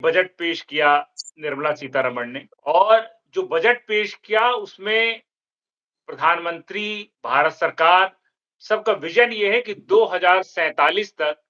Budget पेश किया निर्मला सीतारमण ने और जो बजट पेश किया उसमें प्रधानमंत्री, भारत सरकार सबका विज़न ये है कि 2047 तक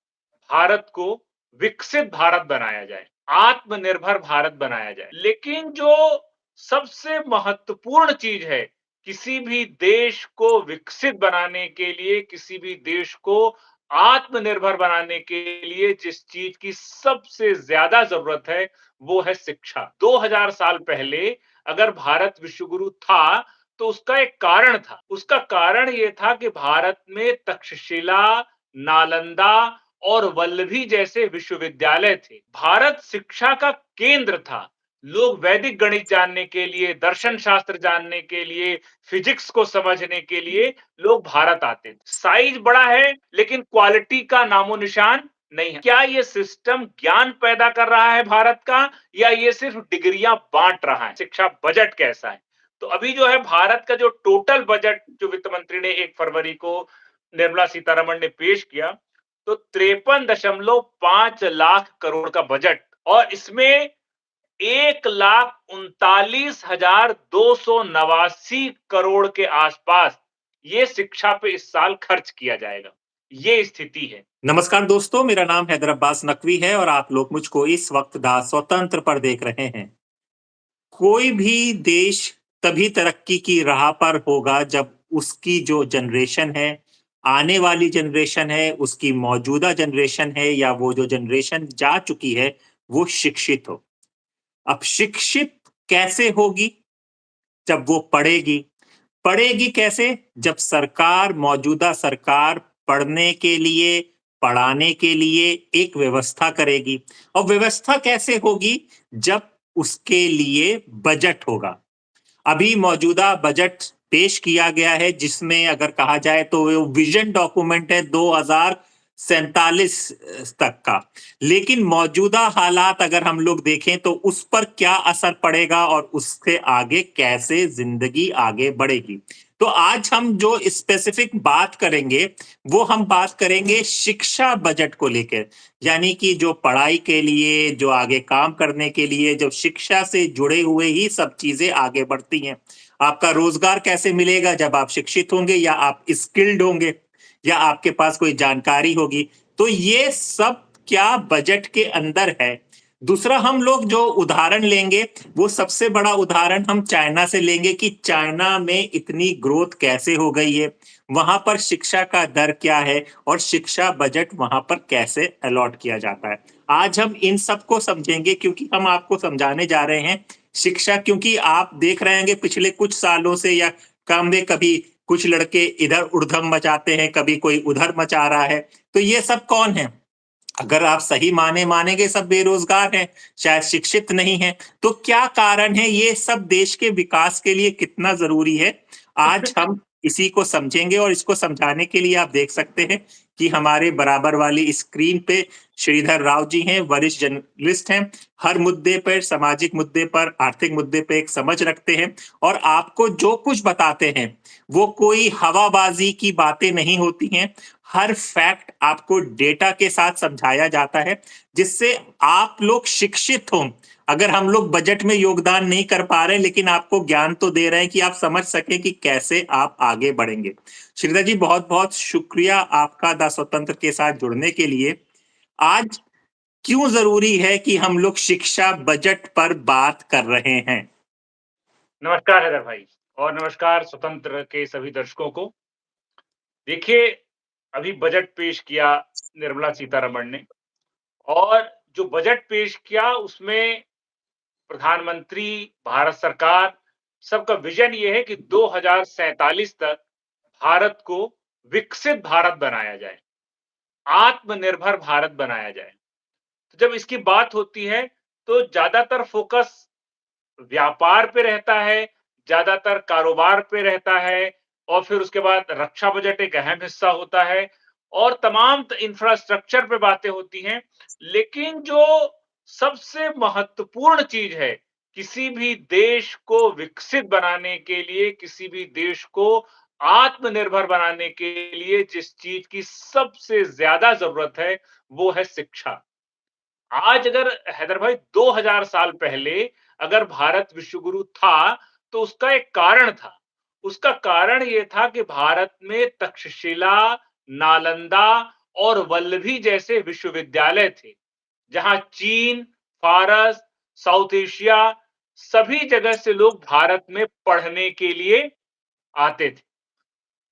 भारत को विकसित भारत बनाया जाए, आत्मनिर्भर भारत बनाया जाए। लेकिन जो सबसे महत्वपूर्ण चीज़ है, किसी भी देश को विकसित बनाने के लिए, किसी भी देश को आत्मनिर्भर बनाने के लिए जिस चीज़ की सबसे ज़्यादा ज़रूरत है, वो है शिक्षा। 2000 साल पहले अगर भारत विश्वगुरु था, तो उसका एक कारण था। उसका कारण ये था कि भारत में तक्षशिला, नालंदा और वल्लभी जैसे विश्वविद्यालय थे। भारत शिक्षा का केंद्र था। लोग वैदिक गणित जानने के लिए, दर्शन शास्त्र जानने के लिए, फिजिक्स को समझने के लिए लोग भारत आते थे। साइज बड़ा है, लेकिन क्वालिटी का नामो-निशान नहीं है। क्या ये सिस्टम ज्ञान पैदा कर रहा है भारत का या ये सिर्फ डिग्रियां बांट रहा है? शिक्षा बजट कैसा है? तो अभी जो है भारत का जो टोटल बजट जो वित्त मंत्री ने 1 फरवरी को निर्मला सीतारमण ने पेश किया, तो 53.5 लाख करोड़ का बजट और इसमें 1,39,289 करोड़ के आसपास ये शिक्षा पे इस साल खर्च किया जाएगा। ये स्थिति है। नमस्कार दोस्तों, मेरा नाम हैदर अब्बास नकवी है और आप लोग मुझको इस वक्त दा स्वतंत्र पर देख रहे हैं। कोई भी देश तभी तरक्की की राह पर होगा जब उसकी जो जनरेशन है, आने वाली जनरेशन है, उसकी मौजूदा जनरेशन है या वो जो जनरेशन जा चुकी है, वो शिक्षित हो। अब शिक्षित कैसे होगी? जब वो पढ़ेगी। पढ़ेगी कैसे? जब सरकार, मौजूदा सरकार पढ़ने के लिए, पढ़ाने के लिए एक व्यवस्था करेगी। और व्यवस्था कैसे होगी? जब उसके लिए बजट होगा। अभी मौजूदा बजट पेश किया गया है जिसमें अगर कहा जाए तो वो विजन डॉक्यूमेंट है 2047 तक का। लेकिन मौजूदा हालात अगर हम लोग देखें तो उस पर क्या असर पड़ेगा और उससे आगे कैसे जिंदगी आगे बढ़ेगी। तो आज हम जो स्पेसिफिक बात करेंगे वो हम बात करेंगे शिक्षा बजट को लेकर, यानी कि जो पढ़ाई के लिए, जो आगे काम करने के लिए, जो शिक्षा से जुड़े हुए ही सब चीजें आगे बढ़ती हैं। आपका रोजगार कैसे मिलेगा? जब आप शिक्षित होंगे या आप स्किल्ड होंगे या आपके पास कोई जानकारी होगी। तो ये सब क्या बजट के अंदर है। दूसरा हम लोग जो उदाहरण लेंगे वो सबसे बड़ा उदाहरण हम चाइना से लेंगे कि चाइना में इतनी ग्रोथ कैसे हो गई है, वहां पर शिक्षा का दर क्या है और शिक्षा बजट वहां पर कैसे अलॉट किया जाता है। आज हम इन सब को समझेंगे क्योंकि हम आपको समझाने जा रहे हैं शिक्षा, क्योंकि आप देख रहे होंगे पिछले कुछ सालों से या कम में कभी कुछ लड़के इधर उड़धम मचाते हैं, कभी कोई उधर मचा रहा है। तो ये सब कौन है? अगर आप सही माने मानेंगे सब बेरोजगार हैं, शायद शिक्षित नहीं है। तो क्या कारण है? ये सब देश के विकास के लिए कितना जरूरी है, आज हम इसी को समझेंगे। और इसको समझाने के लिए आप देख सकते हैं कि हमारे बराबर वाली स्क्रीन पे श्रीधर राव जी हैं, वरिष्ठ जर्नलिस्ट हैं। हर मुद्दे पर, सामाजिक मुद्दे पर, आर्थिक मुद्दे पे एक समझ रखते हैं और आपको जो कुछ बताते हैं वो कोई हवाबाजी की बातें नहीं होती हैं। हर फैक्ट आपको डेटा के साथ समझाया जाता है जिससे आप लोग शिक्षित हों। अगर हम लोग बजट में योगदान नहीं कर पा रहे लेकिन आपको ज्ञान तो दे रहे हैं कि आप समझ सके कि कैसे आप आगे बढ़ेंगे। श्रीधर जी, बहुत बहुत शुक्रिया आपका द स्वतंत्र के साथ जुड़ने के लिए। आज क्यों जरूरी है कि हम लोग शिक्षा बजट पर बात कर रहे हैं? नमस्कार हैदर भाई और नमस्कार स्वतंत्र के सभी दर्शकों को। देखिए, अभी बजट पेश किया निर्मला सीतारमण ने और जो बजट पेश किया उसमें प्रधानमंत्री, भारत सरकार सबका विज़न ये है कि 2047 तक भारत को विकसित भारत बनाया जाए, आत्मनिर्भर भारत बनाया जाए। तो जब इसकी बात होती है, तो ज़्यादातर फ़ोकस व्यापार पे रहता है, ज़्यादातर कारोबार पे रहता है और फिर उसके बाद रक्षा बजट एक अहम हिस्सा होता है और तमाम इंफ्रास्ट्रक्चर पे बातें होती हैं। लेकिन जो सबसे महत्वपूर्ण चीज़ है, किसी भी देश को विकसित बनाने के लिए, किसी भी देश को आत्मनिर्भर बनाने के लिए जिस चीज़ की सबसे ज़्यादा ज़रूरत है, वो है शिक्षा। आज अगर हैदर भाई 2000 साल पहले अगर भारत विश्वगुरु था, तो उसका एक कारण था। उसका कारण ये था कि भारत में तक्षशिला, नालंदा और वल्लभी जैसे विश्वविद्यालय थे, जहां चीन, फारस, साउथ एशिया सभी जगह से लोग भारत में पढ़ने के लिए आते थे।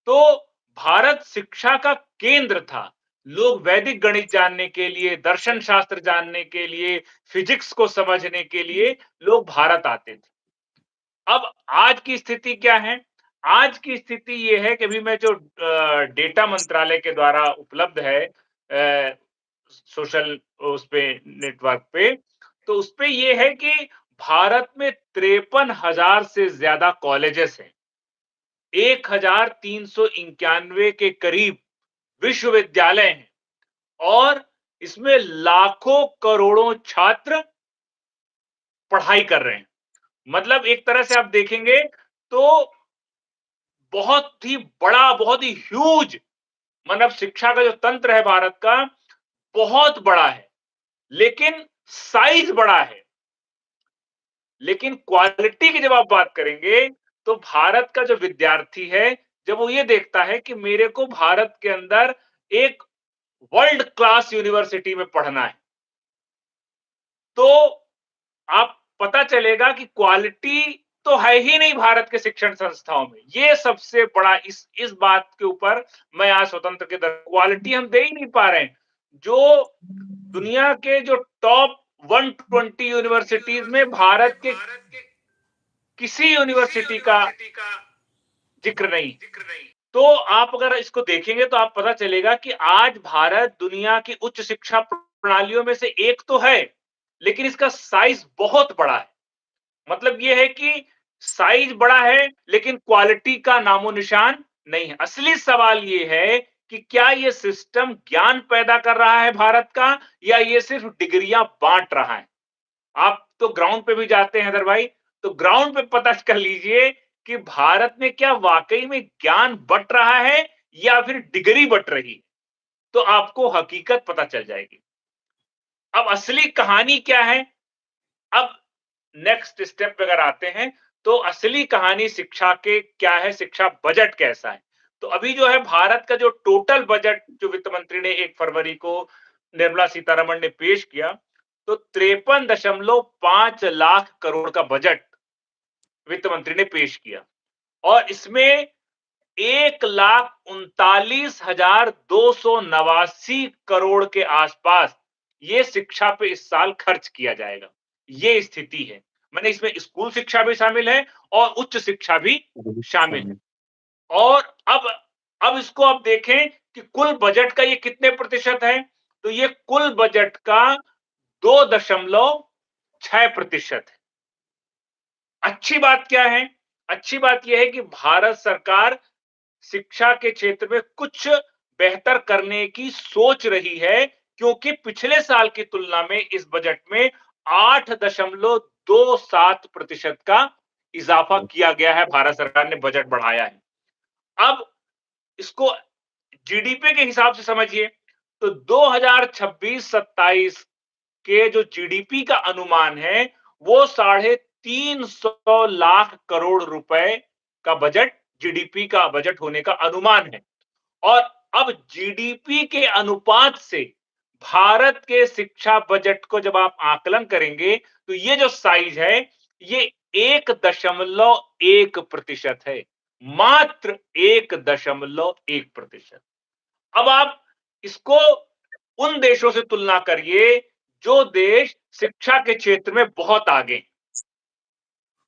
तो भारत शिक्षा का केंद्र था। लोग वैदिक गणित जानने के लिए, दर्शन शास्त्र जानने के लिए, फिजिक्स को समझने के लिए लोग भारत आते थे। अब आज की स्थिति क्या है? आज की स्थिति ये है कि अभी मैं जो डेटा मंत्रालय के द्वारा उपलब्ध है सोशल उस पे नेटवर्क पे, तो उसपे ये है कि भारत में 53,000 से ज्यादा कॉलेजेस हैं। 1391 के करीब विश्वविद्यालय हैं और इसमें लाखों करोड़ों छात्र पढ़ाई कर रहे हैं। मतलब एक तरह से आप देखेंगे तो बहुत ही बड़ा, बहुत ही ह्यूज मतलब शिक्षा का जो तंत्र है भारत का, बहुत बड़ा है, लेकिन साइज बड़ा है। लेकिन क्वालिटी की जब आप बात करेंगे, तो भारत का जो विद्यार्थी है, जब वो ये देखता है कि मेरे को भारत के अंदर एक वर्ल्ड क्लास यूनिवर्सिटी में पढ़ना है, तो आप पता चलेगा कि क्वालिटी तो है ही नहीं भारत के शिक्षण संस्थाओं में। ये सबसे बड़ा इस बात के ऊपर मैं आज स्वतंत्र के दर क्वालिटी हम दे ही नहीं पा रहे हैं। जो दुनिया के जो टॉप 120 यूनिवर्सिटीज में भारत के किसी यूनिवर्सिटी का जिक्र नहीं। तो आप अगर इसको देखेंगे तो आप पता चलेगा कि आज भारत दुनिया की उच्च शिक्षा प्रणालियों में से एक तो है, लेकिन इसका साइज बहुत बड़ा है। मतलब ये है कि साइज बड़ा है, लेकिन क्वालिटी का नामो-निशान नहीं है। असली सवाल ये है कि क्या ये सिस्टम ज्ञान पैदा कर रहा है भारत का या ये सिर्फ डिग्रियां बांट रहा है? आप तो ग्राउंड पे भी जाते हैं हैदर भाई, तो ग्राउंड पे पता कर लीजिए कि भारत में क्या वाकई में ज्ञान बंट रहा है या फिर डिग्री बंट रही है, तो आपको हकीकत पता चल जाएगी। अब असली कहानी क्या है? अब नेक्स्ट स्टेप पे अगर आते हैं, तो असली कहानी शिक्षा के क्या है, शिक्षा बजट कैसा है? तो अभी जो है भारत का जो टोटल बजट जो वित्त मंत्री ने 1 फरवरी को निर्मला सीतारमण ने पेश किया, तो 53.5 लाख करोड़ का बजट वित्त मंत्री ने पेश किया और इसमें 1,39,289 करोड़ के आसपास ये शिक्षा पे इस साल खर्च किया जाएगा। ये स्थिति है। माने इसमें स्कूल शिक्षा भी शामिल है और उच्च शिक्षा भी शामिल है। और अब इसको आप देखें कि कुल बजट का ये कितने प्रतिशत है? तो ये कुल बजट का 2.6% है। अच्छी बात क्या है? अच्छी बात यह है कि भारत सरकार शिक्षा के क्षेत्र में कुछ बेहतर करने की सोच रही है, क्योंकि पिछले साल की तुलना में इस बजट में 8.27% का इजाफा किया गया है। भारत सरकार ने बजट बढ़ाया है। अब इसको जीडीपी के हिसाब से समझिए, तो 2026-27 के जो जीडीपी का अनुमान है, वो 350 लाख करोड़ रुपए का बजट, जीडीपी का बजट होने का अनुमान है। और अब जीडीपी के अनुपात से भारत के शिक्षा बजट को जब आप आकलन करेंगे, तो ये जो साइज है, ये 1.1% है। मात्र 1.1%। अब आप इसको उन देशों से तुलना करिए, जो देश शिक्षा के क्षेत्र में बहुत आगे हैं।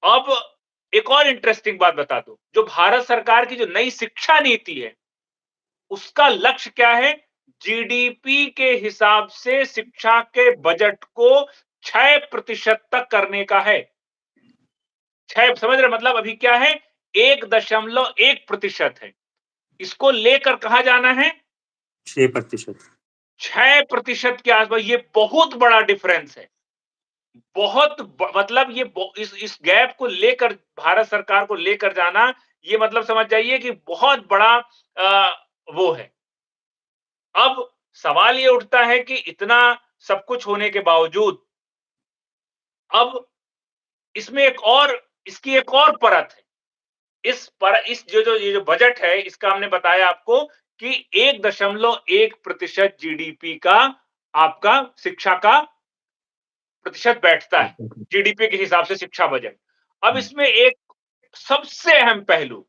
अब एक और इंटरेस्टिंग बात बता दूं, जो भारत सरकार की जो नई शिक्षा नीति है, उसका लक्ष्य क्या है? जीडीपी के हिसाब से शिक्षा के बजट को 6% तक करने का है। 6 समझ रहे मतलब अभी क्या है? 1.1% है। इसको लेकर कहां जाना है? 6%। 6% के आसपास। ये बहुत बड़ा डिफरेंस है। मतलब ये इस गैप को लेकर भारत सरकार को लेकर जाना, ये मतलब समझ जाइए कि बहुत बड़ा वो है। अब सवाल ये उठता है कि इतना सब कुछ होने के बावजूद अब इसमें इसकी एक और परत है। इस जो ये जो बजट है, इसका हमने बताया आपको कि 1.1% जीडीपी का आपका शिक्षा का प्रतिशत बैठता है, जीडीपी के हिसाब से शिक्षा बजट। अब इसमें एक सबसे अहम पहलू,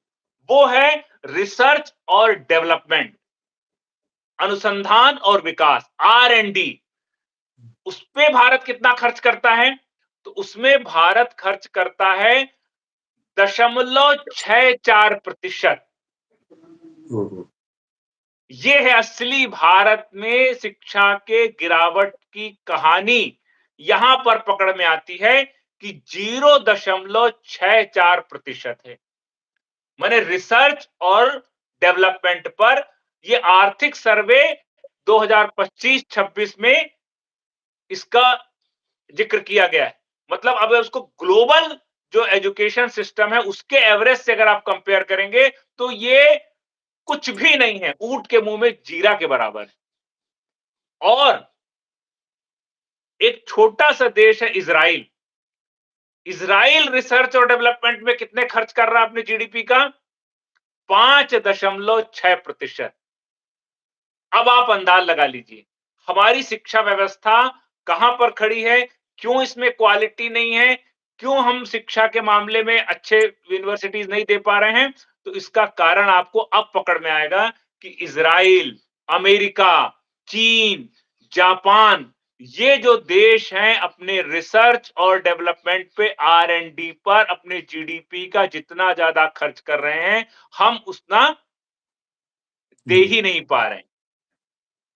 वो है रिसर्च और डेवलपमेंट, अनुसंधान और विकास, R&D। उस पे भारत कितना खर्च करता है? तो उसमें भारत खर्च करता है 0.64%। ये है असली भारत में शिक्षा के गिरावट की कहानी। यहां पर पकड़ में आती है कि 0.64% है। माने रिसर्च और डेवलपमेंट पर ये आर्थिक सर्वे 2025-26 में इसका जिक्र किया गया है। मतलब अब उसको ग्लोबल जो एजुकेशन सिस्टम है उसके एवरेज से अगर आप कंपेयर करेंगे तो ये कुछ भी नहीं है, ऊंट के मुंह में जीरा के बराबर है। और एक छोटा सा देश है इजराइल। इजराइल रिसर्च और डेवलपमेंट में कितने खर्च कर रहा है अपने जीडीपी का? 5.6%। अब आप अंदाज लगा लीजिए हमारी शिक्षा व्यवस्था कहां पर खड़ी है, क्यों इसमें क्वालिटी नहीं है, क्यों हम शिक्षा के मामले में अच्छे यूनिवर्सिटीज नहीं दे पा रहे हैं। तो इसका कारण आपको अब पकड़ में आएगा कि इजराइल, अमेरिका, चीन, जापान, ये जो देश हैं अपने रिसर्च और डेवलपमेंट पे R&D पर अपने जीडीपी का जितना ज्यादा खर्च कर रहे हैं, हम उतना दे ही नहीं पा रहे हैं।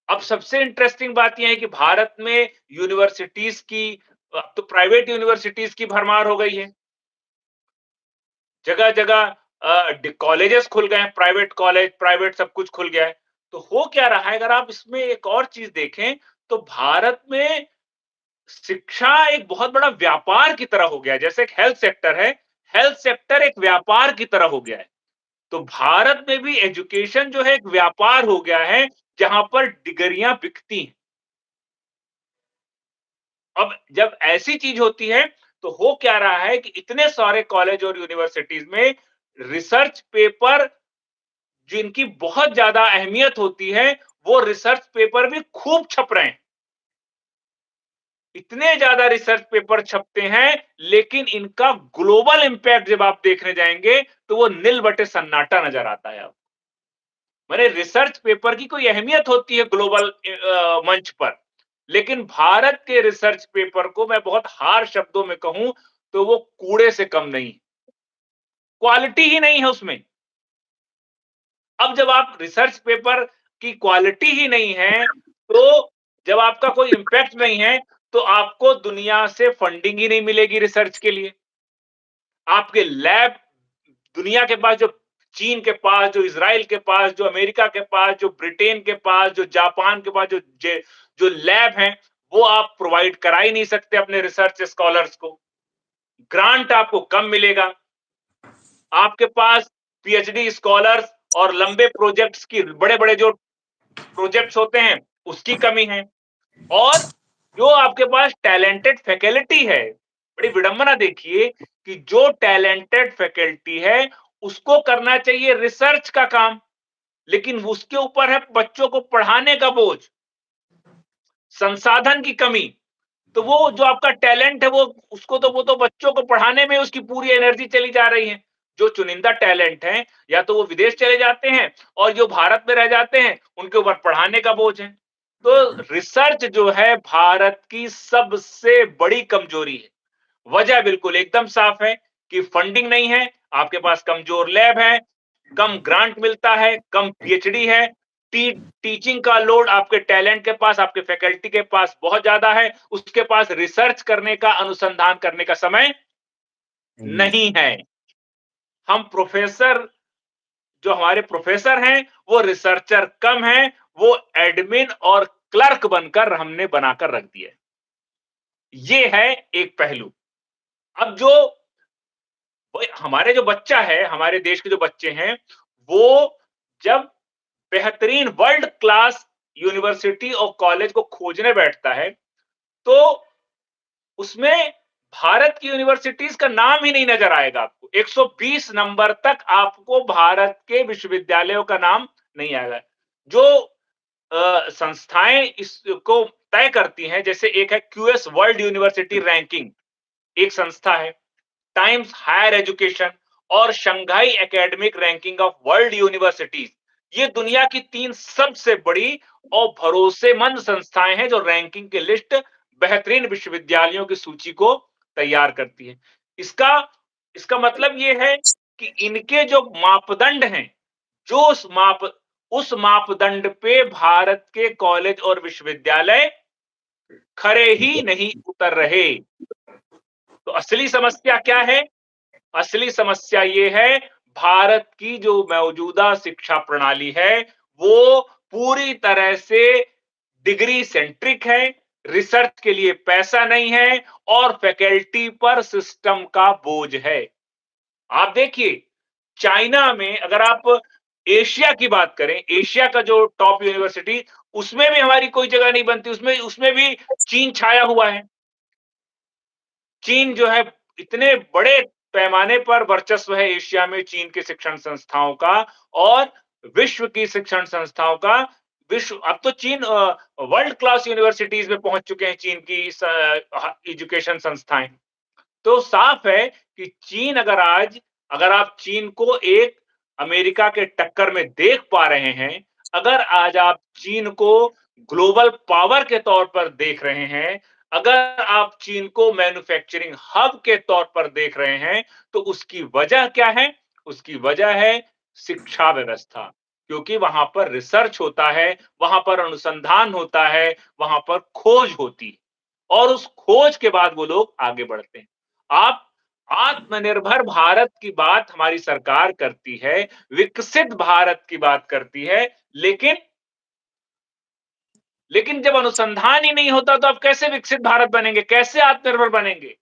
अब सबसे इंटरेस्टिंग बात यह है कि भारत में यूनिवर्सिटीज की अब तो प्राइवेट यूनिवर्सिटीज की भरमार हो गई है। जगह जगह कॉलेजेस खुल गए हैं, प्राइवेट कॉलेज, प्राइवेट सब कुछ खुल गया है। तो हो क्या रहा है, अगर आप इसमें एक और चीज देखें तो भारत में शिक्षा एक बहुत बड़ा व्यापार की तरह हो गया है। जैसे एक हेल्थ सेक्टर है, हेल्थ सेक्टर एक व्यापार की तरह हो गया है। तो भारत में भी एजुकेशन जो है एक व्यापार हो गया है, जहां पर डिग्रियां बिकती हैं। अब जब ऐसी चीज होती है तो हो क्या रहा है कि इतने सारे कॉलेज और यूनिवर्सिटीज में रिसर्च पेपर जिनकी बहुत ज्यादा अहमियत होती है, वो रिसर्च पेपर भी खूब छप रहे हैं। इतने ज्यादा रिसर्च पेपर छपते हैं, लेकिन इनका ग्लोबल इंपैक्ट जब आप देखने जाएंगे तो वो नील बटे सन्नाटा नजर आता है आपको। माने रिसर्च पेपर की कोई अहमियत होती है ग्लोबल मंच पर, लेकिन भारत के रिसर्च पेपर को मैं बहुत हार्श शब्दों में कहूं तो वो कूड़े से कम नहीं, क्वालिटी ही नहीं है उसमें। अब जब आप रिसर्च पेपर की क्वालिटी ही नहीं है, तो जब आपका कोई इंपैक्ट नहीं है, तो आपको दुनिया से फंडिंग ही नहीं मिलेगी रिसर्च के लिए। आपके लैब दुनिया के पास जो चीन के पास, जो इज़राइल के पास, जो अमेरिका के पास, जो ब्रिटेन के पास, जो जापान के पास जो लैब हैं, वो आप प्रोवाइड करा ही नहीं सकते अपने रिसर्च स्कॉलर्स को। ग्रांट आपको कम मिलेगा। आपके पास पीएचडी स्कॉलर्स और लंबे प्रोजेक्ट्स की बड़े-बड़े जो प्रोजेक्ट्स होते हैं, उसकी कमी है। और जो आपके पास टैलेंटेड फैकल्टी है, बड़ी विडंबना देखिए कि जो टैलेंटेड फैकल्टी है, उसको करना चाहिए रिसर्च का काम, लेकिन उसके ऊपर है बच्चों को पढ़ाने का बोझ, संसाधन की कमी। तो वो जो आपका टैलेंट है, वो उसको तो वो तो बच्चों को पढ़ाने में उसकी पूरी एनर्जी चली जा रही है। जो चुनिंदा टैलेंट है, या तो वो विदेश चले जाते हैं और जो भारत में रह जाते हैं, उनके ऊपर पढ़ाने का बोझ है। तो रिसर्च जो है भारत की सबसे बड़ी कमजोरी है। वजह बिल्कुल एकदम साफ है कि फंडिंग नहीं है, आपके पास कमजोर लैब है, कम ग्रांट मिलता है, कम पीएचडी है, टीचिंग का लोड आपके टैलेंट के पास, आपके फैकल्टी के पास बहुत ज्यादा है, उसके पास रिसर्च करने का, अनुसंधान करने का समय नहीं है। हम प्रोफेसर जो हमारे प्रोफेसर हैं, वो रिसर्चर कम हैं, वो एडमिन और क्लर्क बनकर हमने बनाकर रख दिया है। ये है एक पहलू। अब जो हमारे जो बच्चा है, हमारे देश के जो बच्चे हैं, वो जब बेहतरीन वर्ल्ड क्लास यूनिवर्सिटी और कॉलेज को खोजने बैठता है, तो उसमें भारत की यूनिवर्सिटीज का नाम ही नहीं नजर आएगा आपको। 120 नंबर तक आपको भारत के विश्वविद्यालयों का नाम नहीं आएगा। जो संस्थाएं इसको तय करती हैं, जैसे एक है क्यूएस वर्ल्ड यूनिवर्सिटी रैंकिंग, एक संस्था है, टाइम्स हायर एजुकेशन और Shanghai academic ranking of world universities. ये दुनिया की 3 सबसे बड़ी और भरोसेमंद संस्थाएं हैं जो रैंकिंग की लिस्ट, बेहतरीन विश्वविद्यालयों की सूची को तैयार करती है। इसका इसका मतलब ये है कि इनके जो मापदंड हैं, जो उस मापदंड पे भारत के कॉलेज और विश्वविद्यालय खरे ही नहीं उतर रहे। तो असली समस्या क्या है? असली समस्या ये है, भारत की जो मौजूदा शिक्षा प्रणाली है, वो पूरी तरह से डिग्री सेंट्रिक है, रिसर्च के लिए पैसा नहीं है और फैकल्टी पर सिस्टम का बोझ है। आप देखिए, चाइना में अगर आप एशिया की बात करें, एशिया का जो टॉप यूनिवर्सिटी, उसमें भी हमारी कोई जगह नहीं बनती, उसमें उसमें भी चीन छाया हुआ है। चीन जो है, इतने बड़े पैमाने पर वर्चस्व है एशिया में चीन के शिक्षण संस्थाओं का और विश्व की शिक्षण संस्थाओं का। विश्व अब तो चीन वर्ल्ड क्लास यूनिवर्सिटीज में पहुंच चुके हैं, चीन की एजुकेशन संस्थाएं। तो साफ है कि चीन अगर आप चीन को एक अमेरिका के टक्कर में देख पा रहे हैं, अगर आज आप चीन को ग्लोबल पावर के तौर पर देख रहे हैं, अगर आप चीन को मैन्युफैक्चरिंग हब के तौर पर देख रहे हैं, तो उसकी वजह क्या है? उसकी वजह है शिक्षा व्यवस्था। क्योंकि वहां पर रिसर्च होता है, वहां पर अनुसंधान होता है, वहां पर खोज होती है और उस खोज के बाद वो लोग आगे बढ़ते हैं। आप आत्मनिर्भर भारत की बात हमारी सरकार करती है, विकसित भारत की बात करती है, लेकिन जब अनुसंधान ही नहीं होता तो आप कैसे विकसित भारत बनेंगे? कैसे आत्मनिर्भर बनेंगे?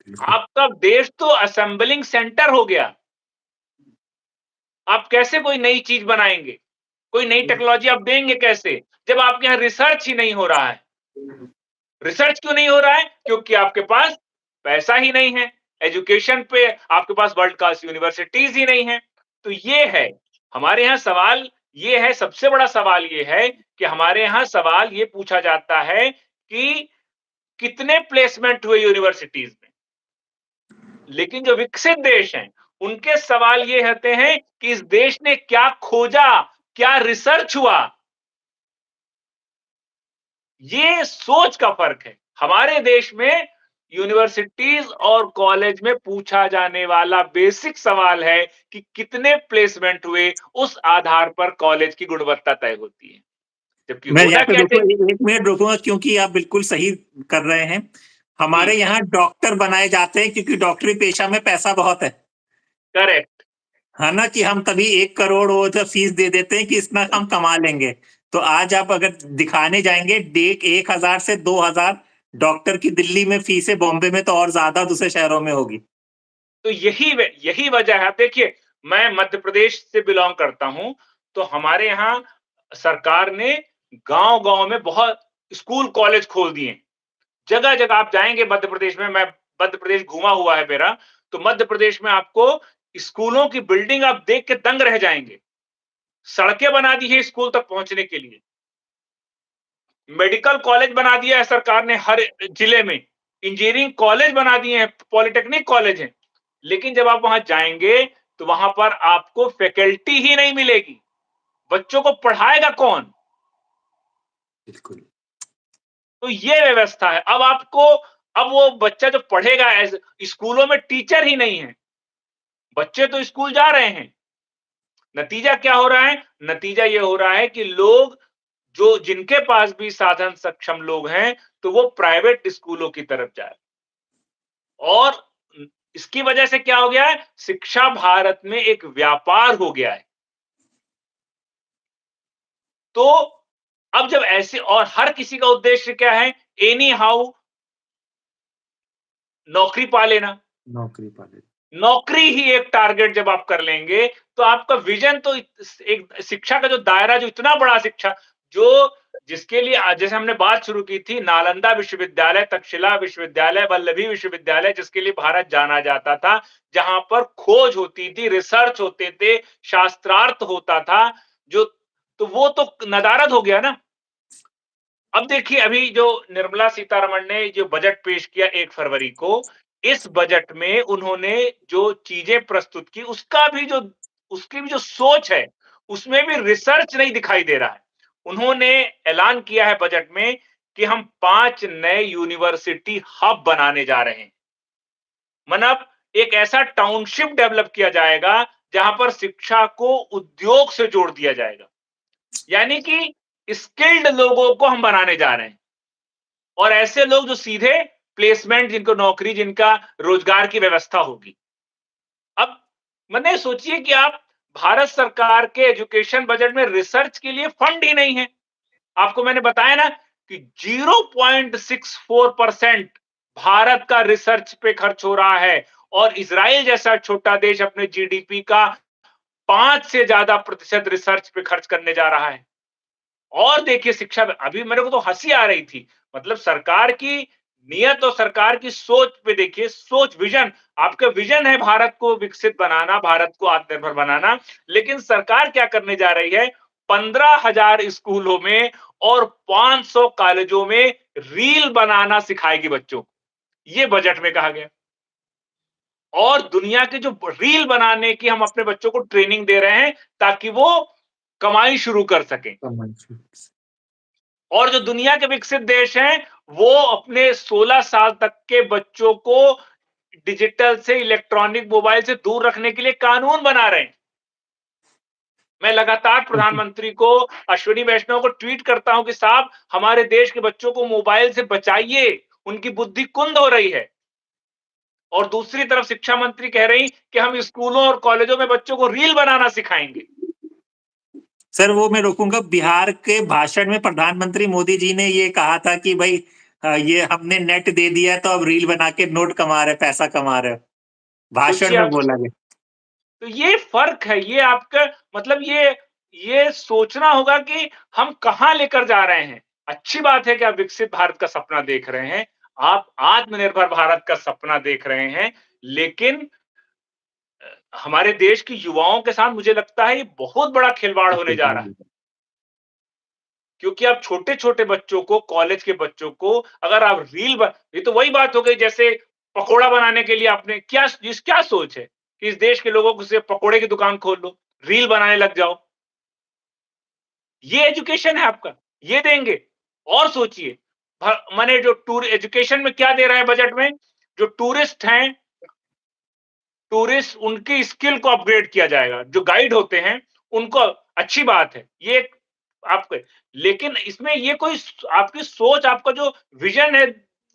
आपका देश तो असेंबलिंग सेंटर हो गया। आप कैसे कोई नई चीज बनाएंगे? कोई नई टेक्नोलॉजी आप देंगे कैसे? जब आपके यहां रिसर्च ही नहीं हो रहा है। रिसर्च क्यों नहीं हो रहा है? क्योंकि आपके पास पैसा ही नहीं है। एजुकेशन पे आपके पास वर्ल्ड क्लास यूनिवर्सिटीज ही नहीं है। तो ये है हमारे यहाँ सवाल, ये है सबसे बड़ा सवाल, ये है कि हमारे यहाँ सवाल ये पूछा जाता है कि कितने प्लेसमेंट हुए यूनिवर्सिटीज में। लेकिन जो विकसित देश हैं, उनके सवाल ये होते हैं कि इस देश ने क्या खोजा, क्या रिसर्च हुआ। ये सोच का फर्क है। हमारे देश में यूनिवर्सिटीज और कॉलेज में पूछा जाने वाला बेसिक सवाल है कि कितने प्लेसमेंट हुए, उस आधार पर कॉलेज की गुणवत्ता तय होती है। जबकि मैं होना यहाँ पे क्या रुको, चाहिए? एक मिनट रुकूंगा क्योंकि आप बिल्कुल सही कर रहे हैं। हमारे जी, यहाँ डॉक्टर बनाए जाते हैं क्योंकि डॉक्टरी पेशा में पैसा बहुत है करेक्ट। है ना, कि हम तभी 1 करोड़ वो तो फीस दे देते हैं कि इतना हम कमा लेंगे। तो आज आप अगर दिखाने जाएंगे 1,000 से 2,000 डॉक्टर की दिल्ली में फीस है, बॉम्बे में तो और ज्यादा दूसरे शहरों में होगी। तो यही वजह है। आप देखिए, मैं मध्य प्रदेश से बिलोंग करता हूं, तो हमारे यहाँ सरकार ने गांव-गांव में बहुत स्कूल कॉलेज खोल दिए। जगह-जगह आप जाएंगे मध्य प्रदेश में, मैं मध्य प्रदेश घूमा हुआ है मेरा, तो मध्य प्रदेश में आपको स्कूलों की बिल्डिंग आप देख के दंग रह जाएंगे। सड़कें बना दी हैं स्कूल तक पहुंचने के लिए। मेडिकल कॉलेज बना दिया है सरकार ने हर जिले में। इंजीनियरिंग कॉलेज बना दिए हैं, पॉलिटेक्निक कॉलेज हैं। लेकिन जब आप वहां जाएंगे तो वहां पर आपको फैकल्टी ही नहीं मिलेगी। बच्चों को पढ़ाएगा कौन? बिल्कुल। तो ये व्यवस्था है। अब वो बच्चा जो पढ़ेगा, स्कूलों में टीचर ही नहीं है। बच्चे तो स्कूल जा रहे हैं। नतीजा क्या हो रहा है? नतीजा ये हो रहा है कि लोग, जो जिनके पास भी साधन सक्षम लोग हैं, तो वो प्राइवेट स्कूलों की तरफ जा रहे हैं। और इसकी वजह से क्या हो गया है? शिक्षा भारत में एक व्यापार हो गया है। तो अब जब ऐसे, और हर किसी का उद्देश्य क्या है? एनी हाउ नौकरी पा लेना। नौकरी पाले। नौकरी ही एक टारगेट जब आप कर लेंगे, तो आपका विजन तो एक शिक्षा का जो दायरा, जो इतना बड़ा शिक्षा, जो जिसके लिए जैसे हमने बात शुरू की थी, नालंदा विश्वविद्यालय, तक्षशिला विश्वविद्यालय, वल्लभी विश्वविद्यालय, जिसके लिए भारत जाना जाता था, जहां पर खोज होती थी, रिसर्च होते थे, शास्त्रार्थ होता था, जो तो वो तो नदारद हो गया ना। अब देखिए, अभी जो निर्मला सीतारमण ने जो बजट पेश किया 1 फरवरी को, इस बजट में उन्होंने जो चीजें प्रस्तुत की, उसकी भी जो सोच है, उसमें भी रिसर्च नहीं दिखाई दे रहा है। उन्होंने ऐलान किया है बजट में कि हम 5 नए यूनिवर्सिटी हब बनाने जा रहे हैं। मतलब एक ऐसा टाउनशिप डेवलप किया जाएगा, जहां पर शिक्षा को उद्योग से जोड़ दिया जाएगा। यानी कि स्किल्ड लोगों को हम बनाने जा रहे हैं, और ऐसे लोग जो सीधे प्लेसमेंट, जिनको नौकरी, जिनका रोजगार की व्यवस्था होगी। अब मैंने सोचिए कि आप भारत सरकार के एजुकेशन बजट में रिसर्च के लिए फंड ही नहीं है। आपको मैंने बताया ना कि 0.64% भारत का रिसर्च पे खर्च हो रहा है, और इजराइल जैसा छोटा देश अपने जीडीपी का 5 से ज्यादा प्रतिशत रिसर्च पे खर्च करने जा रहा है। और देखिए शिक्षा में, अभी मेरे को तो हंसी आ रही थी, मतलब सरकार की नियत और सरकार की सोच पे देखिए, सोच, विजन, आपका विजन है भारत को विकसित बनाना, भारत को आत्मनिर्भर बनाना, लेकिन सरकार क्या करने जा रही है, 15,000 स्कूलों में और 500 कॉलेजों में रील बनाना सिखाएगी बच्चों को, ये बजट में कहा गया। और दुनिया के जो रील बनाने की हम अपने बच्चों को ट्रेनिंग दे रहे हैं, ताकि वो कमाई शुरू कर सकें। और जो दुनिया के विकसित देश हैं, वो अपने 16 साल तक के बच्चों को डिजिटल से, इलेक्ट्रॉनिक मोबाइल से दूर रखने के लिए कानून बना रहे हैं। मैं लगातार प्रधानमंत्री को, अश्विनी वैष्णव को ट्वीट करता हूं कि साहब, हमारे देश के बच्चों को मोबाइल से बचाइए, उनकी बुद्धि कुंद हो रही है। और दूसरी तरफ शिक्षा मंत्री कह रही कि हम स्कूलों और कॉलेजों में बच्चों को रील बनाना सिखाएंगे। सर, वो मैं रोकूंगा, बिहार के भाषण में प्रधानमंत्री मोदी जी ने ये कहा था कि भाई ये हमने नेट दे दिया है, तो अब रील बना के नोट कमा रहे, पैसा कमा रहे। भाषण सोचिए में आप, बोला गया। तो ये फर्क है, ये आपका मतलब ये सोचना होगा कि हम कहां लेकर जा रहे हैं। अच्छी बात है कि आप विकसित भारत का सपना देख रहे हैं, आप आत्मनिर्भर भारत का सपना देख रहे हैं, लेकिन हमारे देश की युवाओं के साथ मुझे लगता है ये बहुत बड़ा खिलवाड़ होने जा रहा है। क्योंकि आप छोटे-छोटे बच्चों को, कॉलेज के बच्चों को, अगर आप ये तो वही बात हो गई, जैसे पकोड़ा बनाने के लिए आपने क्या सोच है कि इस देश के लोगों को सिर्फ पकोड़े की दुकान खोल लो, रील बनाने लग जाओ। ये एजुकेशन है आपका, ये देंगे? और सोचिए, माने जो टूर एजुकेशन में क्या दे रहा है बजट में, जो टूरिस्ट हैं, टूरिस्ट, उनकी स्किल को अपग्रेड किया जाएगा, जो गाइड होते हैं उनको, अच्छी बात है ये आपके, लेकिन इसमें ये कोई आपकी सोच, आपका जो विजन है,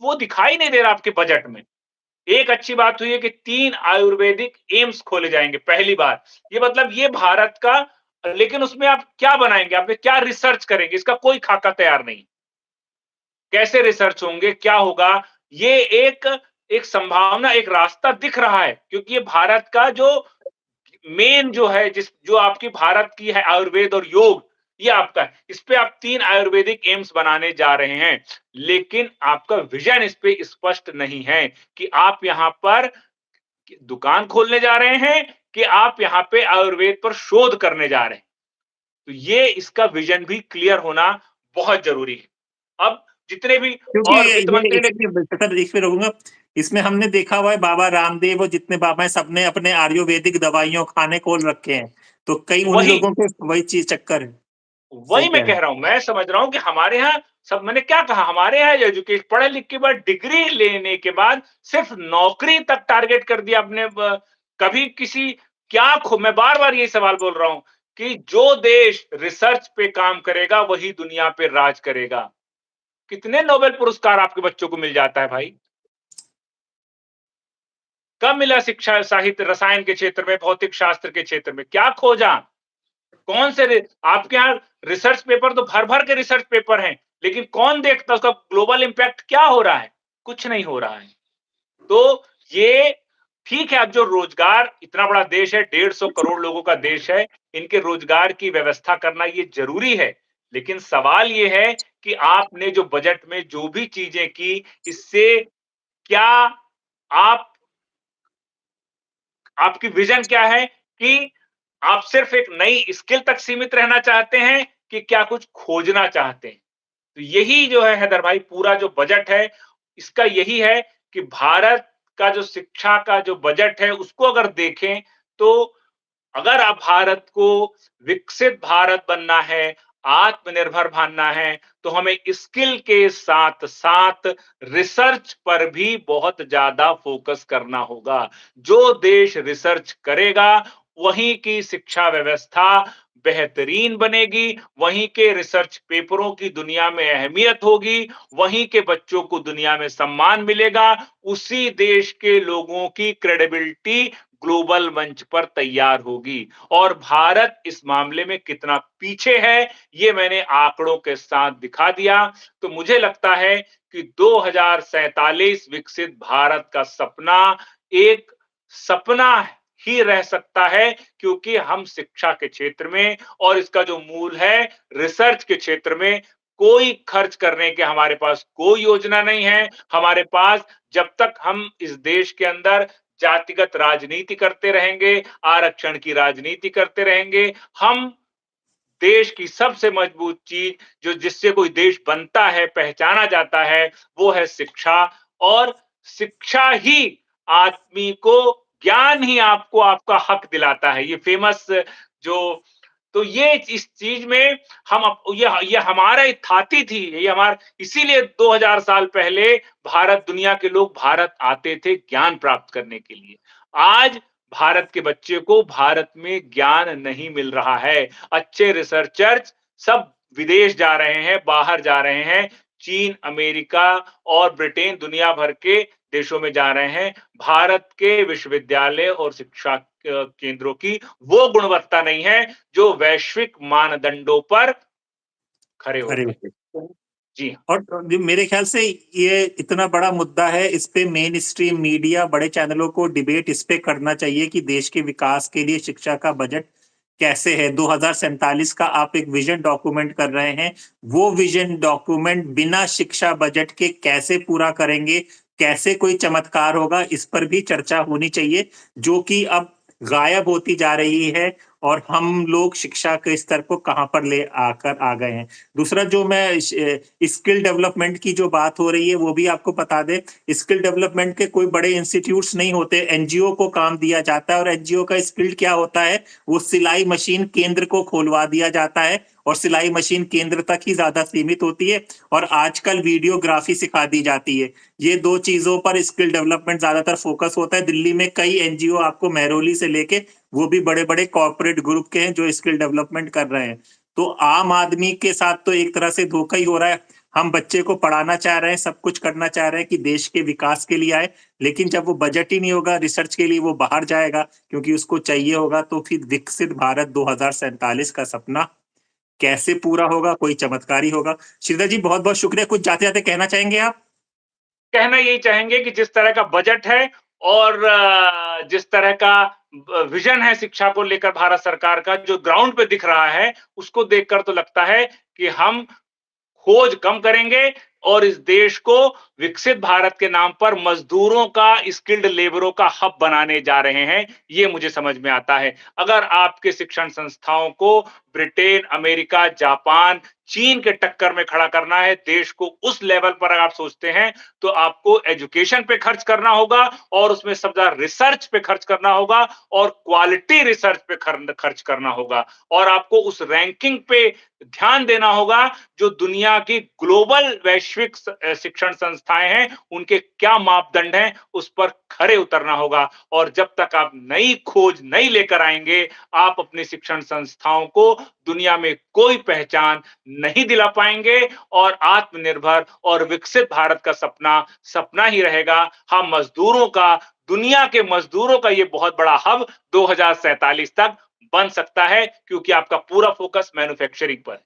वो दिखाई नहीं दे रहा आपके बजट में। एक अच्छी बात हुई है कि 3 आयुर्वेदिक एम्स खोले जाएंगे पहली बार, ये मतलब ये भारत का, लेकिन उसमें आप क्या बनाएंगे, आप क्या रिसर्च करेंगे, इसका कोई खाका तैयार नहीं। कैसे रिसर्च होंगे, क्या होगा, ये एक संभावना, एक रास्ता दिख रहा है, क्योंकि ये भारत का जो मेन जो है, जो आपकी भारत की है आयुर्वेद और योग, ये आपका है। इस पे आप 3 आयुर्वेदिक एम्स बनाने जा रहे हैं, लेकिन आपका विजन इस पे स्पष्ट नहीं है कि आप यहां पर दुकान खोलने जा रहे हैं कि आप यहां पे आयुर्वेद पर शोध करने जा रहे हैं। तो ये इसका विजन भी क्लियर होना बहुत जरूरी है। अब जितने भी, क्योंकि और ये वित्त मंत्री ने, सर, इसमें रहूंगा, इसमें हमने देखा हुआ है बाबा रामदेव और जितने बाबा हैं, सबने अपने आयुर्वेदिक दवाइयों खाने खोल रखे हैं, तो कई उन वही लोगों के वही चीज चक्कर है। सही वही कह मैं रहे कह हैं। रहा हूं, मैं समझ रहा हूं कि हमारे यहाँ सब, मैंने क्या कहा, हमारे यहाँ एजुकेशन, पढ़े लिख के बाद, डिग्री लेने के बाद सिर्फ नौकरी तक टारगेट कर दिया आपने। कभी किसी, क्या खो, मैं बार बार यही सवाल बोल रहा हूं कि जो देश रिसर्च पे काम करेगा वही दुनिया पे राज करेगा। कितने नोबेल पुरस्कार आपके बच्चों को मिल जाता है भाई? कब मिला शिक्षा, साहित्य, रसायन के क्षेत्र में, भौतिक शास्त्र के क्षेत्र में, क्या खोजा? कौन से आपके यहाँ रिसर्च पेपर तो भर भर के रिसर्च पेपर हैं, लेकिन कौन देखता, उसका ग्लोबल इंपैक्ट क्या हो रहा है? कुछ नहीं हो रहा है। तो ये ठीक है, अब जो रोजगार, इतना बड़ा देश है, 150 करोड़ लोगों का देश है, इनके रोजगार की व्यवस्था करना ये जरूरी है, लेकिन सवाल ये है कि आपने जो बजट में जो भी चीज़ें की, इससे क्या आप आपकी विज़न क्या है कि आप सिर्फ़ एक नई स्किल तक सीमित रहना चाहते हैं कि क्या कुछ खोजना चाहते हैं? तो यही जो है हैदर भाई पूरा जो बजट है, इसका यही है कि भारत का जो शिक्षा का जो बजट है, उसको अगर देखें, तो अगर आप भारत को विकसित भारत बनना है, आत्मनिर्भर बनना है, तो हमें स्किल के साथ-साथ रिसर्च पर भी बहुत ज़्यादा फ़ोकस करना होगा। जो देश रिसर्च करेगा, वहीं की शिक्षा व्यवस्था बेहतरीन बनेगी, वहीं के रिसर्च पेपरों की दुनिया में अहमियत होगी, वहीं के बच्चों को दुनिया में सम्मान मिलेगा, उसी देश के लोगों की क्रेडिबिलिटी ग्लोबल मंच पर तैयार होगी। और भारत इस मामले में कितना पीछे है, ये मैंने आंकड़ों के साथ दिखा दिया। तो मुझे लगता है कि 2047 विकसित भारत का सपना एक सपना ही रह सकता है, क्योंकि हम शिक्षा के क्षेत्र में और इसका जो मूल है रिसर्च के क्षेत्र में कोई खर्च करने के हमारे पास कोई योजना नहीं है। हमारे पास जब तक हम इस देश के अंदर जातिगत राजनीति करते रहेंगे, आरक्षण की राजनीति करते रहेंगे, हम देश की सबसे मजबूत चीज जो जिससे कोई देश बनता है, पहचाना जाता है, वो है शिक्षा। और शिक्षा ही आदमी को ज्ञान ही आपको आपका हक दिलाता है। ये फेमस जो तो ये इस चीज में हम ये हमारा थाती थी, ये हमारा इसीलिए 2000 साल पहले भारत दुनिया के लोग भारत आते थे ज्ञान प्राप्त करने के लिए। आज भारत के बच्चे को भारत में ज्ञान नहीं मिल रहा है। अच्छे रिसर्चर्स सब विदेश जा रहे हैं, बाहर जा रहे हैं। चीन, अमेरिका और ब्रिटेन दुनिया भर के देशों में जा रहे हैं। भारत के विश्वविद्यालय और शिक्षा केंद्रों की वो गुणवत्ता नहीं है जो वैश्विक मानदंडों पर खरे अरे उतरे। जी हाँ। और जो मेरे ख्याल से ये इतना बड़ा मुद्दा है, इस पे मेन स्ट्रीम मीडिया, बड़े चैनलों को डिबेट इस पे करना चाहिए कि देश के विकास के लिए शिक्षा का बजट कैसे है। 2047 का आप एक विजन डॉक्यूमेंट कर रहे हैं, वो विजन डॉक्यूमेंट बिना शिक्षा बजट के कैसे पूरा करेंगे, कैसे कोई चमत्कार होगा, इस पर भी चर्चा होनी चाहिए, जो कि अब गायब होती जा रही है। और हम लोग शिक्षा के स्तर को कहां पर ले आकर आ गए हैं। दूसरा, जो मैं स्किल डेवलपमेंट की जो बात हो रही है, वो भी आपको बता दें, स्किल डेवलपमेंट के कोई बड़े इंस्टीट्यूट्स नहीं होते, एनजीओ को काम दिया जाता है। और एनजीओ का स्किल क्या होता है, वो सिलाई मशीन केंद्र को खोलवा दिया जाता है, और सिलाई मशीन केंद्र तक ही ज्यादा सीमित होती है, और आजकल वीडियोग्राफी सिखा दी जाती है। ये दो चीजों पर स्किल डेवलपमेंट ज्यादातर फोकस होता है। दिल्ली में कई एनजीओ आपको महरौली से लेके, वो भी बड़े बड़े कॉर्पोरेट ग्रुप के हैं जो स्किल डेवलपमेंट कर रहे हैं। तो आम आदमी के साथ तो एक तरह से धोखा ही हो रहा है। हम बच्चे को पढ़ाना चाह रहे हैं, सब कुछ करना चाह रहे हैं कि देश के विकास के लिए आए, लेकिन जब वो बजट ही नहीं होगा रिसर्च के लिए, वो बाहर जाएगा क्योंकि उसको चाहिए होगा। तो फिर विकसित भारत 2047 का सपना कैसे पूरा होगा, कोई चमत्कारी होगा। श्रीधर जी, बहुत बहुत शुक्रिया। कुछ जाते जाते कहना चाहेंगे आप? कहना यही चाहेंगे कि जिस तरह का बजट है और जिस तरह का विजन है शिक्षा को लेकर भारत सरकार का, जो ग्राउंड पे दिख रहा है, उसको देखकर तो लगता है कि हम खोज कम करेंगे और इस देश को विकसित भारत के नाम पर मजदूरों का, स्किल्ड लेबरों का हब बनाने जा रहे हैं। ये मुझे समझ में आता है। अगर आपके शिक्षण संस्थाओं को ब्रिटेन, अमेरिका, जापान, चीन के टक्कर में खड़ा करना है, देश को उस लेवल पर अगर आप सोचते हैं, तो आपको एजुकेशन पे खर्च करना होगा और उसमें सबसे ज्यादा रिसर्च पे खर्च करना होगा और क्वालिटी रिसर्च पे खर्च करना होगा। और आपको उस रैंकिंग पे ध्यान देना होगा जो दुनिया की ग्लोबल वैश्विक शिक्षण संस्थाएं हैं, उनके क्या मापदंड हैं, उस पर खरे उतरना होगा। और जब तक आप नई खोज नहीं लेकर आएंगे, आप अपनी शिक्षण संस्थाओं को दुनिया में कोई पहचान नहीं दिला पाएंगे और आत्मनिर्भर और विकसित भारत का सपना सपना ही रहेगा। हम मजदूरों का, दुनिया के मजदूरों का ये बहुत बड़ा हब 2047 तक बन सकता है, क्योंकि आपका पूरा फोकस मैन्युफैक्चरिंग पर है,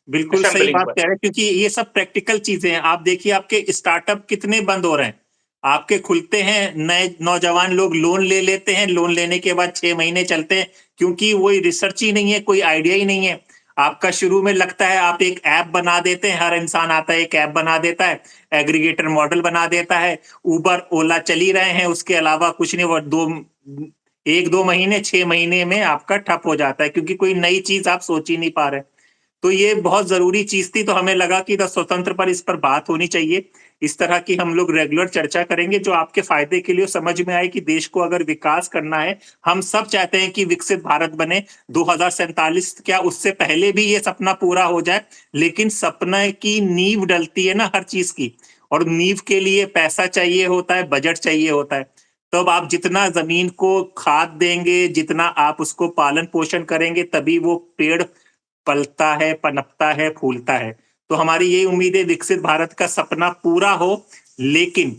बिल्कुल सही असेंबलिंग बात पर। कह रहे हैं, क्योंकि ये सब प्रैक्टिकल चीजें हैं। आप देखिए, आपके स्टार्टअप कितने बंद हो रहे हैं। आपके खुलते हैं, नए नौजवान लोग लोन ले लेते हैं, लोन लेने के बाद 6 महीने चलते हैं, क्योंकि वही रिसर्च ही नहीं है, कोई आइडिया ही नहीं है। आपका शुरू में लगता है आप एक ऐप बना देते हैं, हर इंसान आता है एक ऐप बना देता है, एग्रीगेटर मॉडल बना देता है, उबर, ओला चल ही रहे हैं, उसके अलावा कुछ नहीं, वो 1-2 महीने, 6 महीने में आपका ठप हो जाता है क्योंकि कोई नई चीज़ आप सोच ही नहीं पा रहे। तो ये बहुत ज़रूरी चीज़ थी, तो हमें लगा कि द स्वतंत्र पर इस पर बात होनी चाहिए। इस तरह की हम लोग रेगुलर चर्चा करेंगे जो आपके फ़ायदे के लिए समझ में आए कि देश को अगर विकास करना है, हम सब चाहते हैं कि विकसित भारत बने, 2047 क्या उससे पहले भी ये सपना पूरा हो जाए, लेकिन सपने की नींव डलती है ना हर चीज़ की, और नींव के लिए पैसा चाहिए होता है, बजट चाहिए होता है। तब आप जितना ज़मीन को खाद देंगे, जितना आप उसको पालन-पोषण करेंगे, तभी वो पेड़ पलता है, पनपता है, फूलता है। तो हमारी यही उम्मीद है विकसित भारत का सपना पूरा हो, लेकिन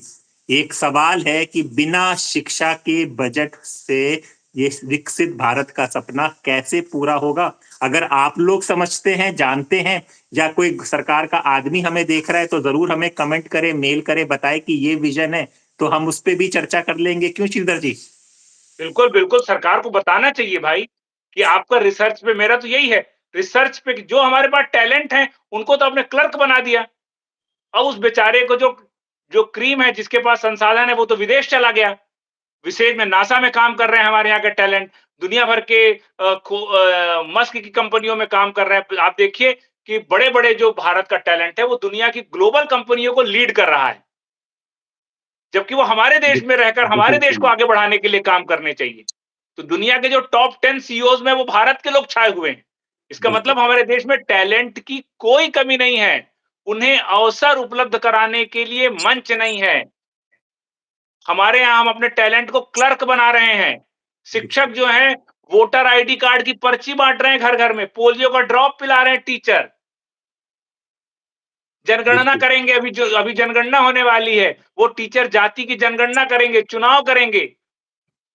एक सवाल है कि बिना शिक्षा के बजट से ये विकसित भारत का सपना कैसे पूरा होगा? अगर आप लोग समझते हैं, जानते हैं या कोई सरकार का आदमी हमें देख रहा है तो ज़रूर हमें कमेंट करें, मेल करें, बताएँ कि ये विज़न है, तो हम उस पे भी चर्चा कर लेंगे। क्यों श्रीधर जी? बिल्कुल, बिल्कुल, सरकार को बताना चाहिए भाई, कि आपका रिसर्च पे मेरा तो यही है, रिसर्च पे जो हमारे पास टैलेंट है, उनको तो आपने क्लर्क बना दिया। अब उस बेचारे को जो जो क्रीम है, जिसके पास संसाधन है, वो तो विदेश चला गया। विशेष में नासा में काम कर रहे हैं हमारे यहाँ के टैलेंट, दुनिया भर के मस्क की कंपनियों में काम कर रहे हैं। आप देखिए कि बड़े-बड़े जो भारत का टैलेंट है, वो दुनिया की ग्लोबल कंपनियों को लीड कर रहा है। जबकि वो हमारे देश में रहकर हमारे बिल्कुल देश को सही। आगे बढ़ाने के लिए काम करने चाहिए। तो दुनिया के जो टॉप 10 सीईओज़ में वो भारत के लोग छाए हुए हैं। इसका बिल्कुल। मतलब हमारे देश में टैलेंट की कोई कमी नहीं है। उन्हें अवसर उपलब्ध कराने के लिए मंच नहीं है। हमारे यहाँ हम अपने टैलेंट को क्लर्क बना रहे हैं। शिक्षक जो हैं, वोटर आईडी कार्ड की पर्ची बाँट रहे हैं घर-घर में, पोलियो का ड्रॉप पिला रहे हैं टीचर। जनगणना बिल्कुल। करेंगे, अभी जनगणना होने वाली है, वो टीचर जाति की जनगणना करेंगे, चुनाव करेंगे।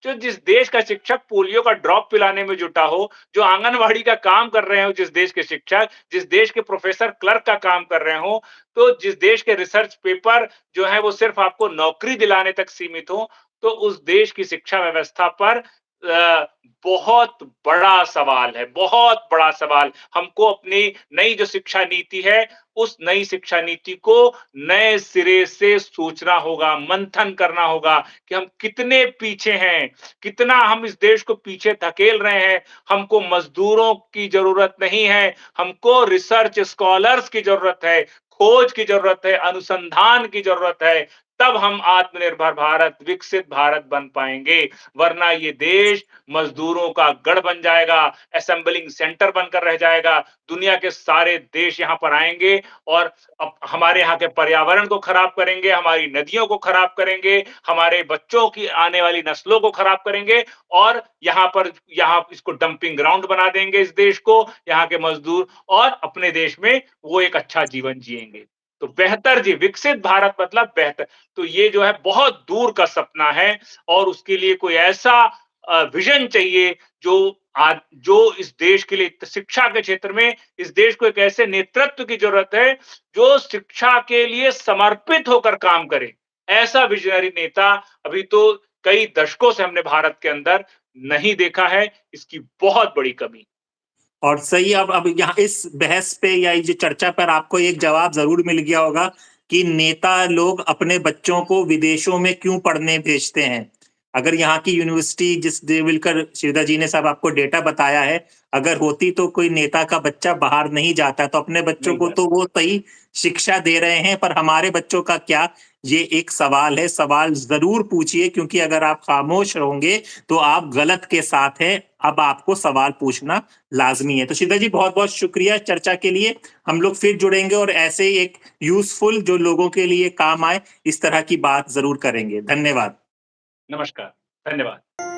जो जिस देश का शिक्षक पोलियो का ड्रॉप पिलाने में जुटा हो, जो आंगनवाड़ी का काम कर रहे हो, जिस देश के शिक्षक, जिस देश के प्रोफेसर क्लर्क का काम कर रहे हो, तो जिस देश के रिसर्च पेपर जो है वो सिर्फ आपको नौकरी दिलाने तक सीमित हो, तो उस देश की शिक्षा व्यवस्था पर बहुत बड़ा सवाल है, बहुत बड़ा सवाल। हमको अपनी नई जो शिक्षा नीति है, उस नई शिक्षा नीति को नए सिरे से सोचना होगा, मंथन करना होगा कि हम कितने पीछे हैं, कितना हम इस देश को पीछे धकेल रहे हैं। हमको मज़दूरों की ज़रूरत नहीं है, हमको रिसर्च स्कॉलर्स की ज़रूरत है, खोज की ज़रूरत है, अनुसंधान की ज़रूरत है। तब हम आत्मनिर्भर भारत, विकसित भारत बन पाएँगे, वरना ये देश मज़दूरों का गढ़ बन जाएगा, असेंबलिंग सेंटर बनकर रह जाएगा। दुनिया के सारे देश यहाँ पर आएँगे और हमारे यहाँ के पर्यावरण को खराब करेंगे, हमारी नदियों को खराब करेंगे, हमारे बच्चों की आने वाली नस्लों को खराब करेंगे और यहाँ इसको डंपिंग ग्राउंड बना देंगे इस देश को, यहाँ के मज़दूर और अपने देश में वो एक अच्छा जीवन जिएँगे। तो बेहतर जी विकसित भारत मतलब बेहतर। तो ये जो है बहुत दूर का सपना है और उसके लिए कोई ऐसा विज़न चाहिए जो जो इस देश के लिए शिक्षा के क्षेत्र में इस देश को एक ऐसे नेतृत्व की ज़रूरत है, जो शिक्षा के लिए समर्पित होकर काम करे। ऐसा विज़नरी नेता अभी तो कई दशकों से हमने भारत के अंदर नहीं देखा है, इसकी बहुत बड़ी कमी। और सही, अब यहाँ इस बहस पे या ये जो चर्चा पर आपको एक जवाब ज़रूर मिल गया होगा कि नेता लोग अपने बच्चों को विदेशों में क्यों पढ़ने भेजते हैं। अगर यहाँ की यूनिवर्सिटी जिस देविलकर श्रीधर जी ने सब आपको डेटा बताया है, अगर होती तो कोई नेता का बच्चा बाहर नहीं जाता, तो अपने बच्चों नहीं को तो जाता। वो सही शिक्षा दे रहे हैं, पर हमारे बच्चों का क्या? ये एक सवाल है, सवाल ज़रूर पूछिए क्योंकि अगर आप खामोश रहोगे, तो आप गलत के साथ हैं, अब आपको सवाल पूछना लाज़मी है। तो श्रीधर जी बहुत-बहुत शुक्रिया चर्चा के लिए। हम लोग फिर जुड़ेंगे और ऐसे ही एक यूज़फुल जो लोगों के लिए काम आए, इस तरह की बात ज़रूर करेंगे। धन्यवाद। नमस्कार, धन्यवाद।